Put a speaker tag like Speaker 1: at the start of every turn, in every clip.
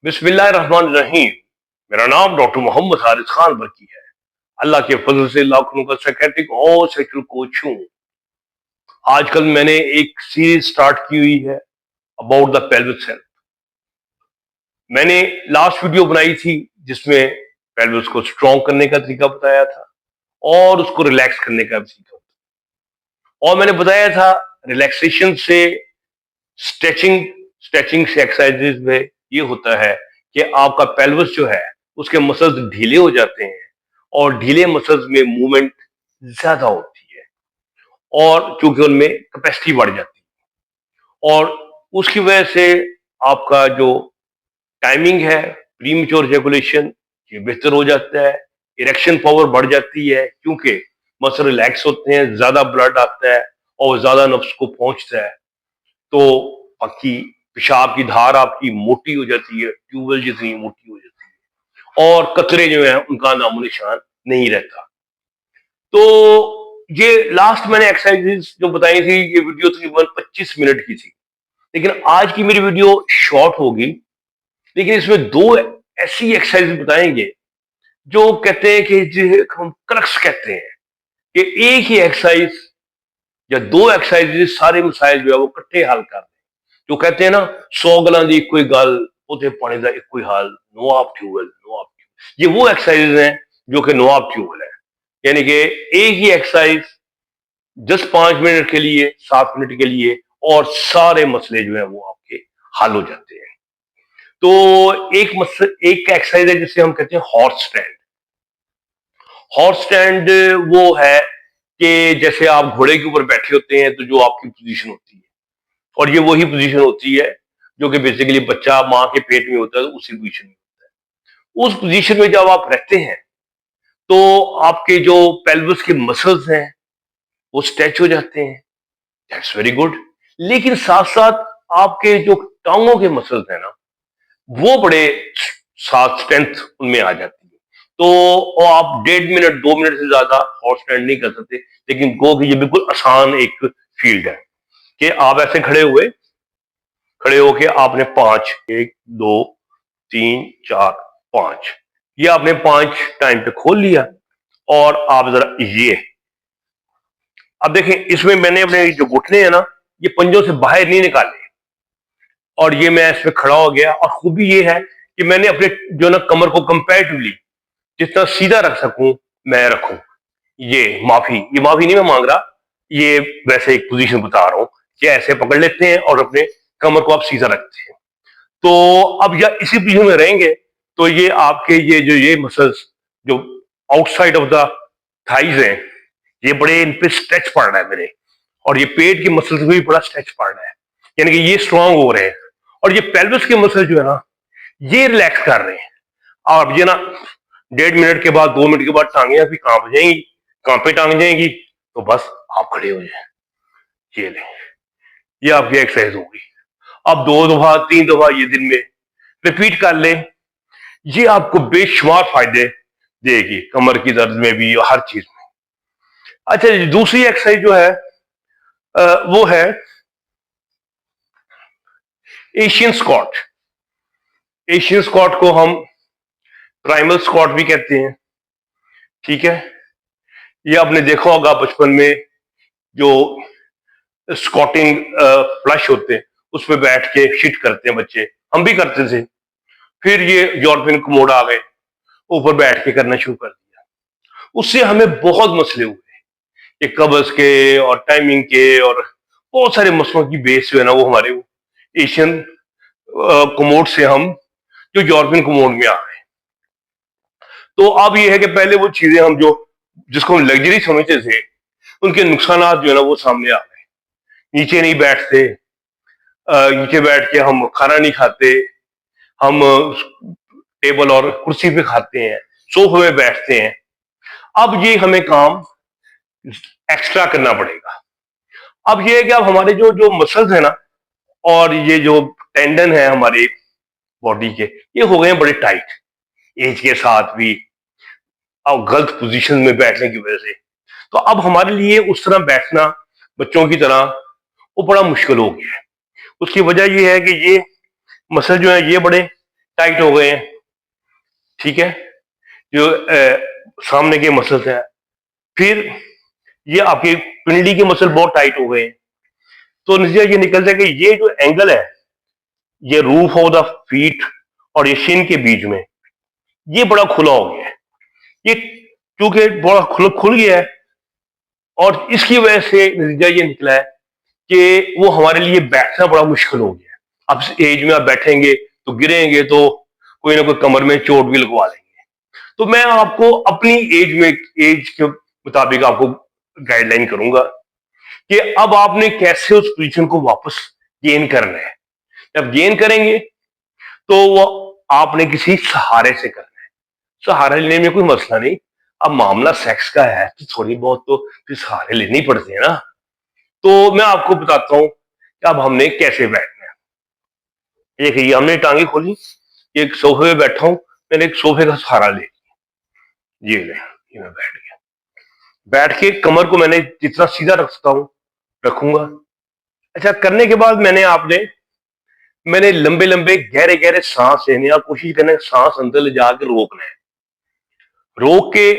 Speaker 1: बिस्मिल्लाहिर्रहमानिर्रहीम। मेरा नाम डॉक्टर मोहम्मद हारिस खान बरकी है। अल्लाह के फजल से लाखों का साइकियाट्रिक और सेक्सुअल कोच हूँ। आजकल मैंने एक सीरीज स्टार्ट की हुई है अबाउट द पेल्विस हेल्थ। मैंने लास्ट वीडियो बनाई थी जिसमें पेल्विस को स्ट्रॉन्ग करने का तरीका बताया था और उसको रिलैक्स करने का भी तरीका, और मैंने बताया था रिलैक्सेशन से स्ट्रेचिंग स्ट्रेचिंग से एक्सरसाइजेज में ये होता है कि आपका पेल्विस जो है उसके मसल्स ढीले हो जाते हैं और ढीले मसल्स में मूवमेंट ज्यादा होती है और क्योंकि उनमें कैपेसिटी बढ़ जाती है और उसकी वजह से आपका जो टाइमिंग है प्रीमेच्योर इजैकुलेशन ये बेहतर हो जाता है। इरेक्शन पावर बढ़ जाती है क्योंकि मसल रिलैक्स होते हैं, ज्यादा ब्लड आता है और ज्यादा नफ्स को पहुंचता है। तो आपकी पेशाब की धार आपकी मोटी हो जाती है, ट्यूबवेल जितनी मोटी हो जाती है और कतरे जो है उनका नामो निशान नहीं रहता। तो ये लास्ट मैंने एक्सरसाइजेस जो बताई थी ये वीडियो तकरीबन 25 मिनट की थी, लेकिन आज की मेरी वीडियो शॉर्ट होगी। लेकिन इसमें दो ऐसी एक्सरसाइज बताएंगे जो कहते हैं कि जो हम क्रक्स कहते हैं कि एक ही एक्सरसाइज या दो एक्सरसाइज सारे मसाइल जो है वो इकट्ठे हल कर दें। जो कहते हैं ना 100 गल्लां दी कोई गल उते पानी दा इक्को ही हल, no of tubewell no of tubewell. ये वो एक्सरसाइज हैं जो कि नो ऑफ ट्यूबवेल है, यानी कि एक ही एक्सरसाइज जस्ट 5 मिनट के लिए 7 मिनट के लिए और सारे मसले जो है वो आपके हल हो जाते हैं। तो एक एक्सरसाइज है जिसे हम कहते हैं हॉर्स स्टैंड। हॉर्स स्टैंड वो है कि जैसे आप घोड़े के ऊपर बैठे होते हैं तो जो आपकी पोजीशन होती है, और ये वही पोजीशन होती है जो कि बेसिकली बच्चा माँ के पेट में होता है तो उसी पोजीशन में होता है। उस पोजीशन में जब आप रहते हैं तो आपके जो पेल्विस के मसल्स हैं वो स्ट्रेच हो जाते हैं, दैट्स वेरी गुड। लेकिन साथ साथ आपके जो टांगों के मसल्स हैं ना वो बड़े साथ स्ट्रेंथ उनमें आ जाती है। तो आप 1.5 मिनट 2 मिनट से ज्यादा हॉर्स स्टैंड नहीं कर सकते, लेकिन गो कि ये बिल्कुल आसान एक फील्ड है कि आप ऐसे खड़े होके आपने 5 1 2 3 4 5 ये आपने 5 टाइम पे खोल लिया और आप जरा ये अब देखें इसमें मैंने अपने जो घुटने हैं ना ये पंजों से बाहर नहीं निकाले और ये मैं इसमें खड़ा हो गया। और खूबी ये है कि मैंने अपने जो ना कमर को कंपैरेटिवली जितना सीधा रख सकूं मैं रखूं। ये माफी नहीं मैं मांग रहा, ये वैसे एक पोजीशन बता रहा हूं कि ऐसे पकड़ लेते हैं और अपने कमर को आप सीधा रखते हैं। तो अब या इसी पोजीशन में रहेंगे तो ये आपके ये मसल्स जो आउटसाइड ऑफ द थाइज हैं ये बड़े इन पे स्ट्रेच पड़ रहा है मेरे, और ये पेट के मसल्स भी बड़ा स्ट्रेच पड़ रहा है, यानी कि ये स्ट्रांग हो रहे हैं और ये पेल्विस के मसल जो है ना ये रिलैक्स कर रहे हैं। और अब ये ना 1.5 मिनट के बाद 2 मिनट के बाद टांगे आपकी कांप जाएंगी, कांपे टांग जाएंगी तो बस आप खड़े हो जाए। ये ले, ये आपकी एक्सरसाइज होगी। अब 2 दफा 3 दफा ये दिन में रिपीट कर ले, ये आपको बेशुमार फायदे देगी कमर की दर्द में भी और हर चीज में। अच्छा जी, दूसरी एक्सरसाइज जो है वो है एशियन स्क्वाट। एशियन स्क्वाट को हम प्राइमल स्क्वाट भी कहते हैं, ठीक है। ये आपने देखा होगा बचपन में जो स्क्वाटिंग फ्लश होते हैं उस पर बैठ के शिट करते हैं बच्चे, हम भी करते थे। फिर ये यूरोपियन कमोड आ गए, ऊपर बैठ के करना शुरू कर दिया। उससे हमें बहुत मसले हुए कि कब्ज के और टाइमिंग के और बहुत सारे मसलों की बेस जो है ना वो हमारे एशियन कमोड से हम जो यूरोपियन कमोड में आ गए। तो अब ये है कि पहले वो चीजें हम जो जिसको हम लग्जरी समझते थे उनके नुकसान जो है ना वो सामने आ गए। नीचे नहीं बैठते, नीचे बैठ के हम खाना नहीं खाते, हम टेबल और कुर्सी पे खाते हैं, सोफे में बैठते हैं। अब ये हमें काम एक्स्ट्रा करना पड़ेगा। अब ये है कि अब हमारे जो जो मसल्स है ना और ये जो टेंडन है हमारे बॉडी के ये हो गए हैं बड़े टाइट एज के साथ भी और गलत पोजीशन में बैठने की वजह से। तो अब हमारे लिए उस तरह बैठना बच्चों की तरह वो बड़ा मुश्किल हो गया है। उसकी वजह ये है कि ये मसल जो है ये बड़े टाइट हो गए हैं, ठीक है, जो सामने के मसल्स हैं। फिर ये आपकी पिंडली के मसल बहुत टाइट हो गए हैं। तो नतीजा ये निकलता है कि ये जो एंगल है, ये रूफ ऑफ द फीट और ये शिन के बीच में ये बड़ा खुला हो गया है। ये क्योंकि बड़ा खुल गया है, और इसकी वजह से नतीजा ये निकला है कि वो हमारे लिए बैठना बड़ा मुश्किल हो गया है। अब इस एज में आप बैठेंगे तो गिरेंगे तो कोई ना कोई कमर में चोट भी लगवा लेंगे। तो मैं आपको अपनी एज के मुताबिक आपको गाइडलाइन करूंगा कि अब आपने कैसे उस पोजीशन को वापस गेन करना है। जब गेन करेंगे तो वो आपने किसी सहारे से करना है। सहारा लेने में कोई मसला नहीं। अब मामला सेक्स का है तो थोड़ी बहुत तो फिर सहारे लेने ही पड़ते हैं ना। तो मैं आपको बताता हूं कि अब हमने कैसे बैठना है। देखिए, हमने टांगे खोली, एक सोफे पे बैठा हूं, मैंने एक सोफे का सहारा ले लिया, ये मैं बैठ गया। बैठ के कमर को मैंने जितना सीधा रख सकता हूं रखूंगा। अच्छा, करने के बाद मैंने लंबे लंबे गहरे गहरे सांस लेने और कोशिश करना है सांस अंदर ले जाकर रोकना है। रोक के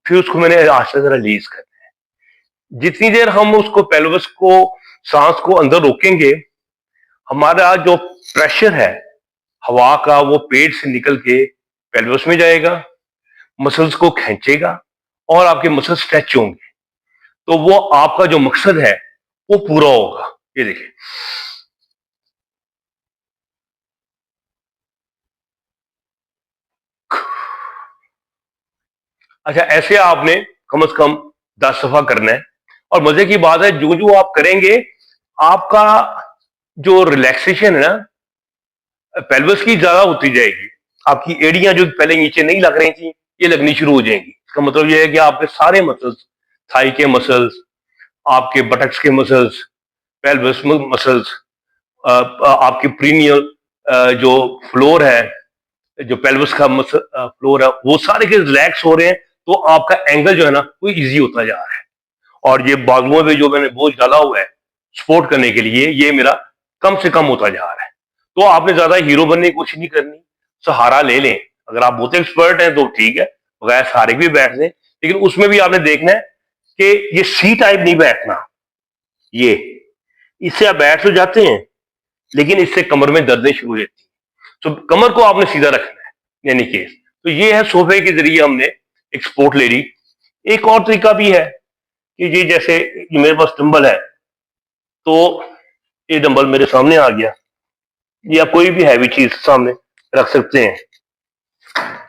Speaker 1: फिर उसको मैंने आस्ते से रिलीज करना है। जितनी देर हम उसको पेल्विस को सांस को अंदर रोकेंगे, हमारा जो प्रेशर है हवा का वो पेट से निकल के पेल्विस में जाएगा, मसल्स को खींचेगा और आपके मसल स्ट्रेच होंगे। तो वो आपका जो मकसद है वो पूरा होगा। ये देखिए, अच्छा, ऐसे आपने कम से कम 10 दफा करना है। और मजे की बात है, जो जो आप करेंगे आपका जो रिलैक्सेशन है ना पेल्विस की ज्यादा होती जाएगी। आपकी एड़ियां जो पहले नीचे नहीं लग रही थी ये लगनी शुरू हो जाएंगी। इसका मतलब ये है कि आपके सारे मसल्स, थाई के मसल्स, आपके बटक्स के मसल्स, पेल्विस मसल्स, आपकी प्रीनियल जो फ्लोर है, जो पेल्विस का फ्लोर है, वो सारे के रिलैक्स हो रहे हैं। तो आपका एंगल जो है ना वो इजी होता जा रहा है। और ये बाजुओं में जो मैंने बोझ डाला हुआ है सपोर्ट करने के लिए, ये मेरा कम से कम होता जा रहा है। तो आपने ज्यादा हीरो बनने की कोशिश नहीं करनी, सहारा ले लें। अगर आप बहुत एक्सपर्ट हैं तो ठीक है, बगैर सहारे भी बैठ लें, लेकिन उसमें भी आपने देखना है कि ये सी टाइप नहीं बैठना। ये इससे आप बैठ तो जाते हैं लेकिन इससे कमर में दर्दें शुरू हो जाती हैं। तो कमर को आपने सीधा रखना है यानी केस। तो ये है सोफे के जरिए हमने एक सपोर्ट ले ली। एक और तरीका भी है कि ये जैसे ये मेरे पास डंबल है, तो ये डंबल मेरे सामने आ गया, या कोई भी हैवी चीज सामने रख सकते हैं।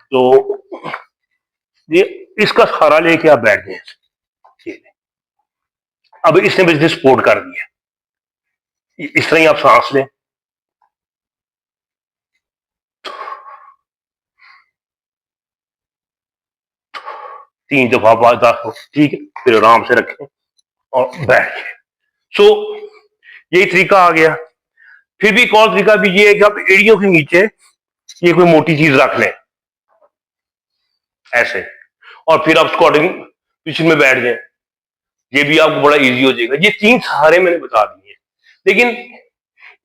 Speaker 1: तो ये इसका सहारा लेके आप बैठ गए। ये अब इसने मुझे सपोर्ट कर दिया। इस तरह ही आप सांस लें, 3 दफा 5 10, ठीक है, फिर आराम से रखें और बैठ गए। सो यही तरीका आ गया। फिर भी एक और तरीका भी ये है कि आप एड़ियों के नीचे ये कोई मोटी चीज रख लें ऐसे, और फिर आप स्क्वाटिंग पोजीशन में बैठ जाएं। ये भी आपको बड़ा इजी हो जाएगा। ये 3 सहारे मैंने बता दिए, लेकिन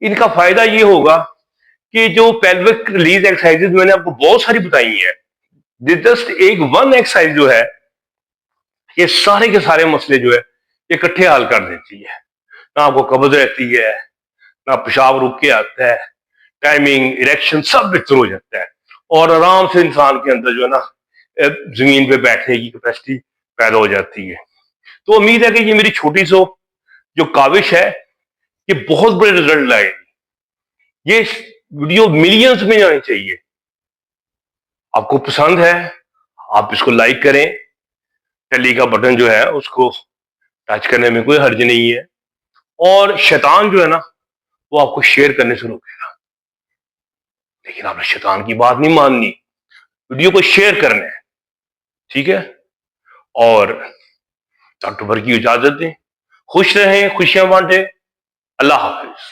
Speaker 1: इनका फायदा ये होगा कि जो पेल्विक रिलीज एक्सरसाइजेज मैंने आपको बहुत सारी बताई हैं, जस्ट एक वन एक्सरसाइज जो है ये सारे के सारे मसले जो है ये इकट्ठे हल कर देती है। ना आपको कब्ज रहती है, ना पेशाब रुक के आता है, टाइमिंग, इरेक्शन सब बेहतर हो जाता है, और आराम से इंसान के अंदर जो है ना जमीन पे बैठने की कैपेसिटी पैदा हो जाती है। तो उम्मीद है कि ये मेरी छोटी सी जो काविश है ये बहुत बड़े रिजल्ट लाएगी। ये वीडियो मिलियंस में जानी चाहिए। आपको पसंद है आप इसको लाइक करें, टेली का बटन जो है उसको टच करने में कोई हर्ज नहीं है, और शैतान जो है ना वो आपको शेयर करने से रोकेगा। लेकिन आपने शैतान की बात नहीं माननी, वीडियो को शेयर करना है, ठीक है। और डॉक्टर भर की इजाजत दें, खुश रहें, खुशियां बांटें। अल्लाह हाफिज।